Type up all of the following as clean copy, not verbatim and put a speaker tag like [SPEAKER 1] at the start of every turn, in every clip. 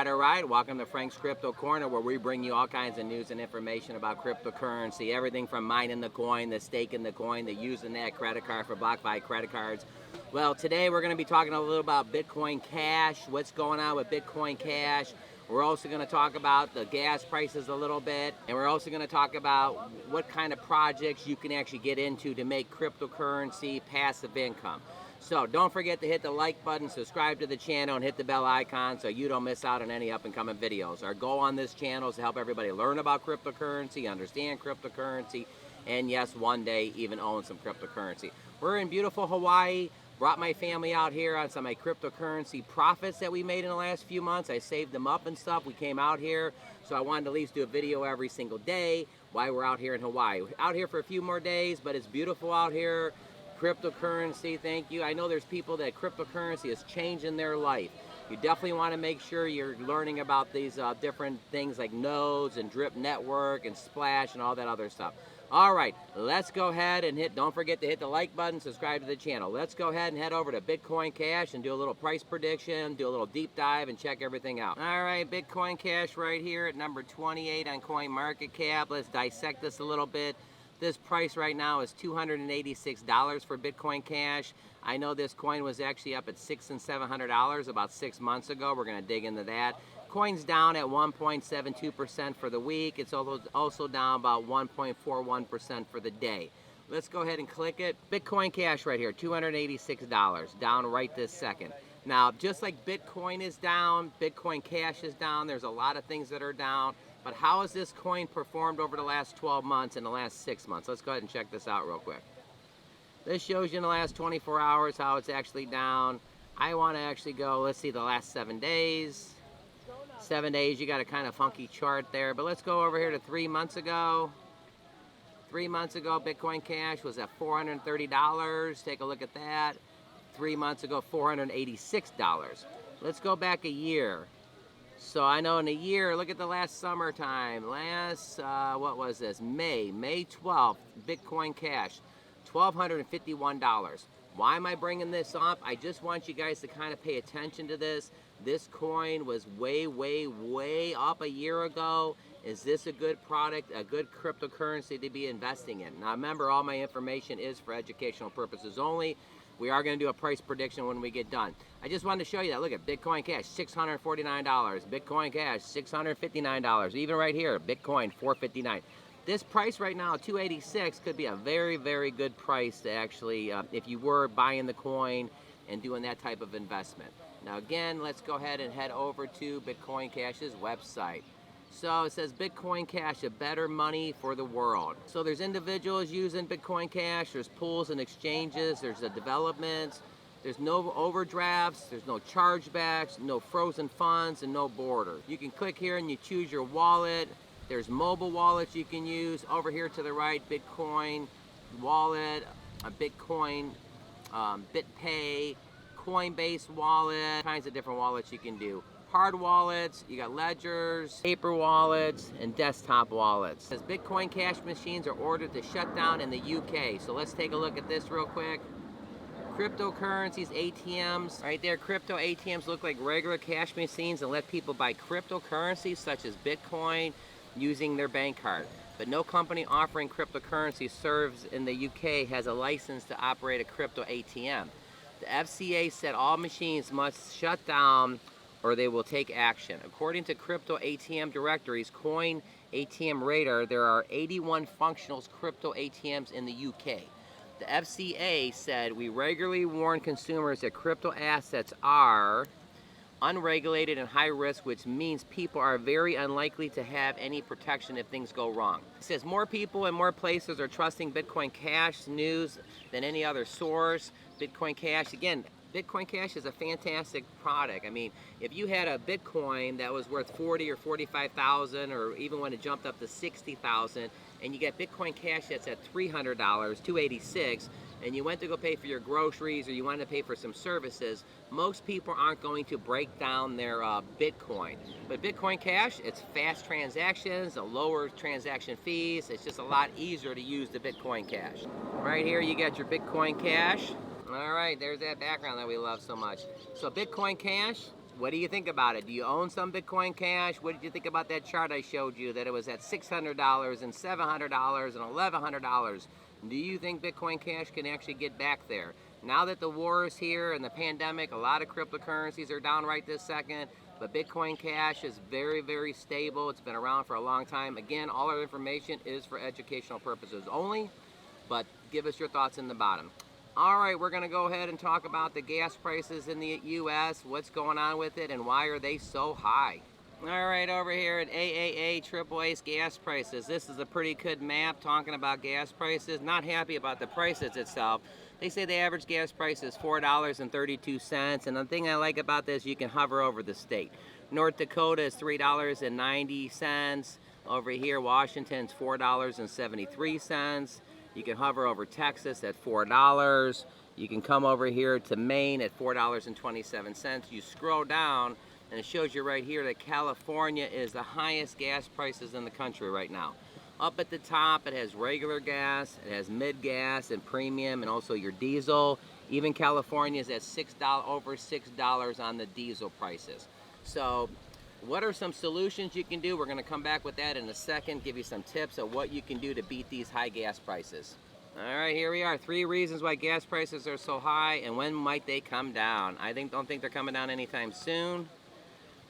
[SPEAKER 1] all right. Welcome to Frank's Crypto Corner, where we bring you all kinds of news and information about cryptocurrency. Everything from mining the coin, the staking the coin, to using that credit card for BlockFi credit cards. Well, today we're going to be talking a little about Bitcoin Cash, what's going on with Bitcoin Cash. We're also going to talk about the gas prices a little bit, and we're also going to talk about what kind of projects you can actually get into to make cryptocurrency passive income. So don't forget to hit the like button, subscribe to the channel, and hit the bell icon so you don't miss out on any up-and-coming videos. Our goal on this channel is to help everybody learn about cryptocurrency, understand cryptocurrency, and yes, one day even own some cryptocurrency. We're in beautiful Hawaii. Brought my family out here on some of my cryptocurrency profits that we made in the last few months. I saved them up and stuff. We came out here, so I wanted to at least do a video every single day while we're out here in Hawaii. We're out here for a few more days, but it's beautiful out here. Cryptocurrency, thank you. I know there's people that cryptocurrency is changing their life. You definitely want to make sure you're learning about these different things like nodes and drip network and splash and all that other stuff. All right, let's go ahead and don't forget to hit the like button, subscribe to the channel. Let's go ahead and head over to Bitcoin Cash and do a little price prediction, do a little deep dive, and check everything out. All right, Bitcoin Cash right here at number 28 on CoinMarketCap. Let's dissect this a little bit. This price right now is $286 for Bitcoin Cash. I know this coin was actually up at $600 and $700 about 6 months ago. We're going to dig into that. Coin's down at 1.72% for the week. It's also down about 1.41% for the day. Let's go ahead and click it. Bitcoin Cash right here, $286, down right this second. Now, just like Bitcoin is down, Bitcoin Cash is down. There's a lot of things that are down. But how has this coin performed over the last 12 months and the last 6 months? Let's go ahead and check this out real quick. This shows you in the last 24 hours how it's actually down. I want to actually go, let's see, the last 7 days. 7 days, you got a kind of funky chart there. But let's go over here to 3 months ago. 3 months ago, Bitcoin Cash was at $430. Take a look at that. 3 months ago, $486. Let's go back a year. So I know in a year, look at the last summertime. What was this? May 12th, Bitcoin Cash, $1,251. Why am I bringing this up? I just want you guys to kind of pay attention to this. This coin was way, way, way up a year ago. Is this a good product, a good cryptocurrency to be investing in? Now remember, all my information is for educational purposes only. We are going to do a price prediction when we get done. I just wanted to show you that. Look at Bitcoin Cash, $649. Bitcoin Cash, $659. Even right here, Bitcoin, $459. This price right now, $286, could be a very, very good price to actually, if you were buying the coin and doing that type of investment. Now again, let's go ahead and head over to Bitcoin Cash's website. So it says Bitcoin Cash, a better money for the world. So there's individuals using Bitcoin Cash, there's pools and exchanges, there's the developments, there's no overdrafts, there's no chargebacks, no frozen funds, and no border. You can click here and you choose your wallet. There's mobile wallets you can use. Over here to the right, Bitcoin wallet, a Bitcoin, BitPay, Coinbase wallet, kinds of different wallets you can do. Hard wallets, you got ledgers, paper wallets, and desktop wallets. As Bitcoin Cash machines are ordered to shut down in the UK. So let's take a look at this real quick. Cryptocurrencies, ATMs. Right there, crypto ATMs look like regular cash machines and let people buy cryptocurrencies such as Bitcoin using their bank card. But no company offering cryptocurrency serves in the UK has a license to operate a crypto ATM. The FCA said all machines must shut down or they will take action. According to crypto ATM directories, Coin ATM Radar, there are 81 functional crypto ATMs in the UK. The FCA said, we regularly warn consumers that crypto assets are unregulated and high risk, which means people are very unlikely to have any protection if things go wrong. It says more people and more places are trusting Bitcoin Cash news than any other source. Bitcoin Cash, again, Bitcoin Cash is a fantastic product. I mean, if you had a Bitcoin that was worth 40 or 45,000, or even when it jumped up to 60,000, and you get Bitcoin Cash that's at $300, $286, and you went to go pay for your groceries or you wanted to pay for some services, most people aren't going to break down their Bitcoin. But Bitcoin Cash, it's fast transactions, a lower transaction fees. It's just a lot easier to use the Bitcoin Cash. Right here, you got your Bitcoin Cash. All right, there's that background that we love so much. So Bitcoin Cash, What do you think about it? Do you own some Bitcoin Cash? What did you think about that chart I showed you, that it was at $600 and $700 and $1,100? Do you think Bitcoin Cash can actually get back there? Now that the war is here and the pandemic, a lot of cryptocurrencies are down right this second, but Bitcoin Cash is very, very stable. It's been around for a long time. Again, all our information is for educational purposes only, but give us your thoughts in the bottom. All right, we're going to go ahead and talk about the gas prices in the U.S., what's going on with it, and why are they so high. All right, over here at AAA Triple Ace gas prices. This is a pretty good map talking about gas prices. Not happy about the prices itself. They say the average gas price is $4.32, and the thing I like about this, you can hover over the state. North Dakota is $3.90. Over here, Washington's $4.73. You can hover over Texas at $4. You can come over here to Maine at $4.27. You scroll down and it shows you right here that California is the highest gas prices in the country right now. Up at the top, it has regular gas, it has mid gas and premium, and also your diesel. Even California is at over $6 on the diesel prices. So what are some solutions you can do? We're going to come back with that in a second, give you some tips of what you can do to beat these high gas prices. All right, here we are. 3 reasons why gas prices are so high and when might they come down. Don't think they're coming down anytime soon,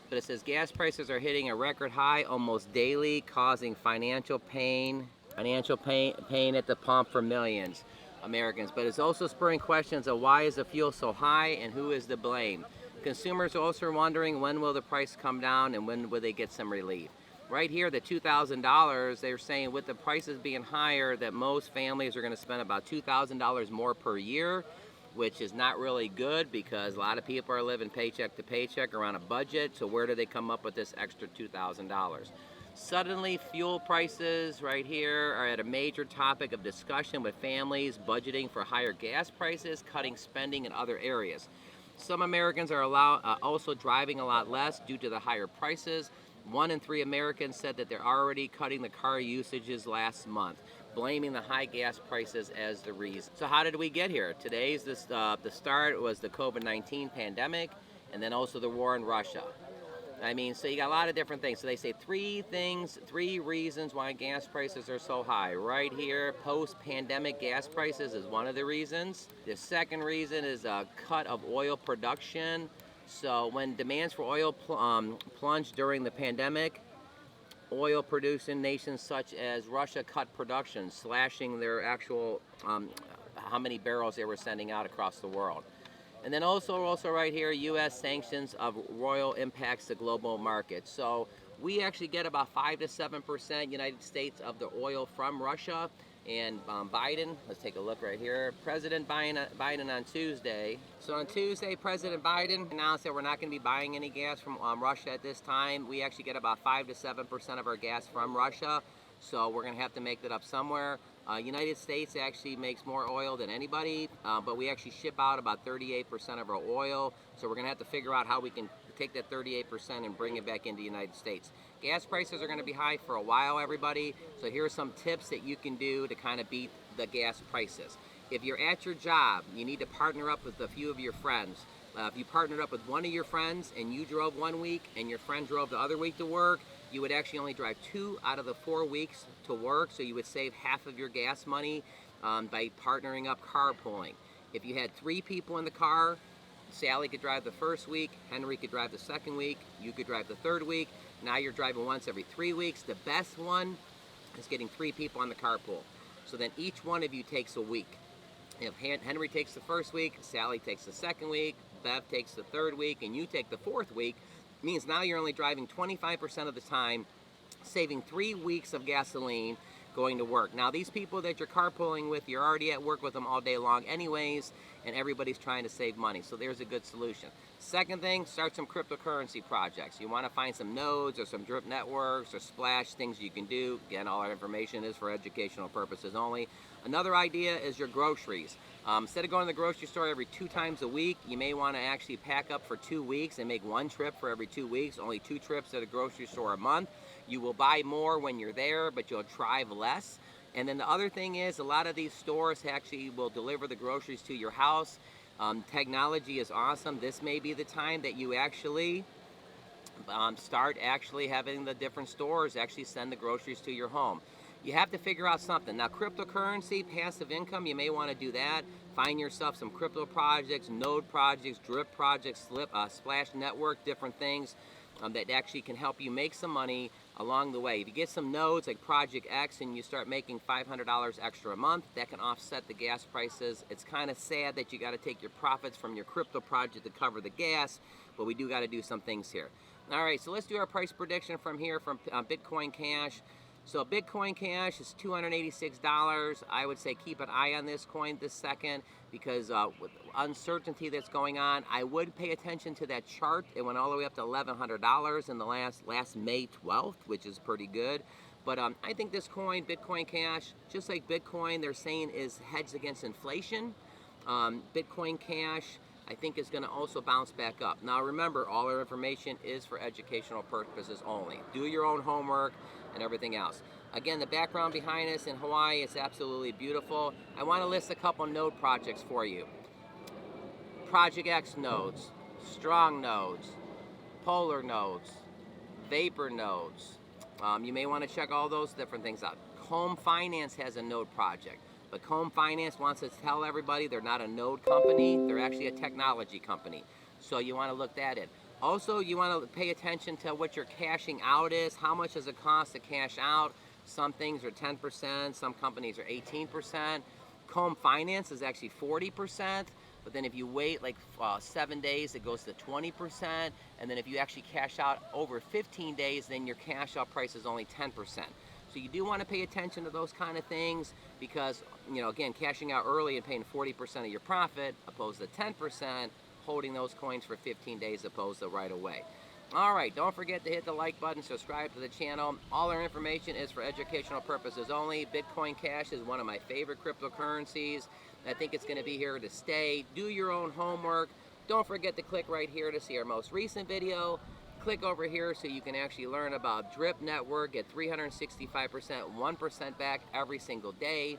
[SPEAKER 1] but it says gas prices are hitting a record high almost daily, causing financial pain at the pump for millions Americans. But it's also spurring questions of why is the fuel so high and who is to blame. Consumers are also wondering when will the price come down and when will they get some relief. Right here, the $2,000, they're saying with the prices being higher that most families are going to spend about $2,000 more per year, which is not really good because a lot of people are living paycheck to paycheck or on a budget. So where do they come up with this extra $2,000? Suddenly, fuel prices right here are at a major topic of discussion with families budgeting for higher gas prices, cutting spending in other areas. Some Americans are also driving a lot less due to the higher prices. 1 in 3 Americans said that they're already cutting the car usages last month, blaming the high gas prices as the reason. So how did we get here? Today's the start was the COVID-19 pandemic, and then also the war in Russia. So you got a lot of different things. So they say 3 reasons why gas prices are so high. Right here, post-pandemic gas prices is one of the reasons. The second reason is a cut of oil production. So when demands for oil plunged during the pandemic, oil-producing nations such as Russia cut production, slashing their actual how many barrels they were sending out across the world. And then also right here, U.S. sanctions of royal impacts the global market. So we actually get about 5 to 7% United States of the oil from Russia. And Biden, let's take a look right here. President Biden on Tuesday. So on Tuesday, President Biden announced that we're not going to be buying any gas from Russia at this time. We actually get about 5 to 7% of our gas from Russia. So we're going to have to make that up somewhere. United States actually makes more oil than anybody, but we actually ship out about 38% of our oil. So we're going to have to figure out how we can take that 38% and bring it back into the United States. Gas prices are going to be high for a while, everybody. So here are some tips that you can do to kind of beat the gas prices. If you're at your job, you need to partner up with a few of your friends. If you partnered up with one of your friends and you drove 1 week and your friend drove the other week to work, you would actually only drive 2 out of the 4 weeks to work, so you would save half of your gas money by partnering up carpooling. If you had 3 people in the car, Sally could drive the first week, Henry could drive the second week, you could drive the third week. Now you're driving once every 3 weeks. The best one is getting 3 people on the carpool. So then each one of you takes a week. If Henry takes the first week, Sally takes the second week, Bev takes the third week, and you take the 4th week, means now you're only driving 25% of the time, saving 3 weeks of gasoline going to work. Now these people that you're carpooling with, you're already at work with them all day long anyways, and everybody's trying to save money. So there's a good solution. Second thing, start some cryptocurrency projects. You want to find some nodes or some drip networks or splash things you can do. Again, all our information is for educational purposes only. Another idea is your groceries. Instead of going to the grocery store every 2 times a week, you may want to actually pack up for 2 weeks and make 1 trip for every 2 weeks, only 2 trips to the grocery store a month. You will buy more when you're there, but you'll drive less. And then the other thing is a lot of these stores actually will deliver the groceries to your house. Technology is awesome. This may be the time that you actually start actually having the different stores actually send the groceries to your home. You have to figure out something. Now, cryptocurrency, passive income, you may want to do that. Find yourself some crypto projects, node projects, drip projects, Splash Network, different things that actually can help you make some money along the way. If you get some nodes like Project X and you start making $500 extra a month, that can offset the gas prices. It's kind of sad that you got to take your profits from your crypto project to cover the gas, but we do got to do some things here. All right, so let's do our price prediction from here from Bitcoin Cash. So Bitcoin Cash is $286. I would say keep an eye on this coin this second because with uncertainty that's going on, I would pay attention to that chart. It went all the way up to $1,100 in the last May 12th, which is pretty good. But I think this coin, Bitcoin Cash, just like Bitcoin, they're saying is hedged against inflation. Bitcoin Cash, I think is going to also bounce back up. Now remember, all our information is for educational purposes only. Do your own homework and everything else. Again, the background behind us in Hawaii is absolutely beautiful. I want to list a couple node projects for you. Project X nodes, strong nodes, polar nodes, vapor nodes. You may want to check all those different things out. Home Finance has a node project. But Home Finance wants to tell everybody they're not a node company, they're actually a technology company. So you want to look that in. Also, you want to pay attention to what your cashing out is. How much does it cost to cash out? Some things are 10%, some companies are 18%. Home Finance is actually 40%. But then if you wait like 7 days, it goes to 20%. And then if you actually cash out over 15 days, then your cash out price is only 10%. So you do want to pay attention to those kind of things because, you know, again, cashing out early and paying 40% of your profit opposed to 10%, holding those coins for 15 days opposed to right away. All right, don't forget to hit the like button, subscribe to the channel. All our information is for educational purposes only. Bitcoin Cash is one of my favorite cryptocurrencies. I think it's going to be here to stay. Do your own homework. Don't forget to click right here to see our most recent video. Click over here so you can actually learn about Drip Network, get 365%, 1% back every single day,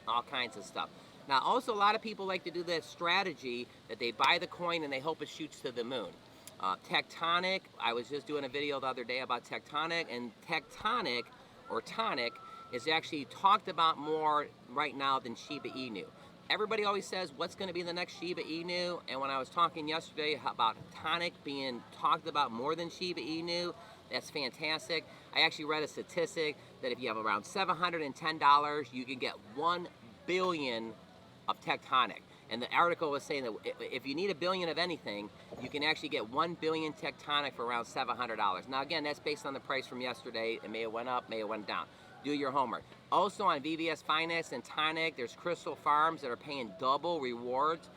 [SPEAKER 1] all kinds of stuff. Now, also, a lot of people like to do this strategy that they buy the coin and they hope it shoots to the moon. Tectonic, I was just doing a video the other day about Tectonic, and Tectonic, or Tonic, is actually talked about more right now than Shiba Inu. Everybody always says, what's going to be the next Shiba Inu? And when I was talking yesterday about Tonic being talked about more than Shiba Inu, that's fantastic. I actually read a statistic that if you have around $710, you can get 1 billion of Tectonic. And the article was saying that if you need a billion of anything, you can actually get 1 billion Tectonic for around $700. Now again, that's based on the price from yesterday. It may have went up, may have went down. Do your homework. Also on VVS Finance and Tonic, there's Crystal Farms that are paying double rewards,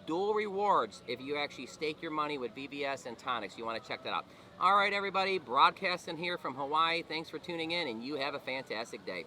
[SPEAKER 1] dual rewards if you actually stake your money with VVS and Tonic. So you want to check that out. All right, everybody, broadcasting here from Hawaii. Thanks for tuning in, and you have a fantastic day.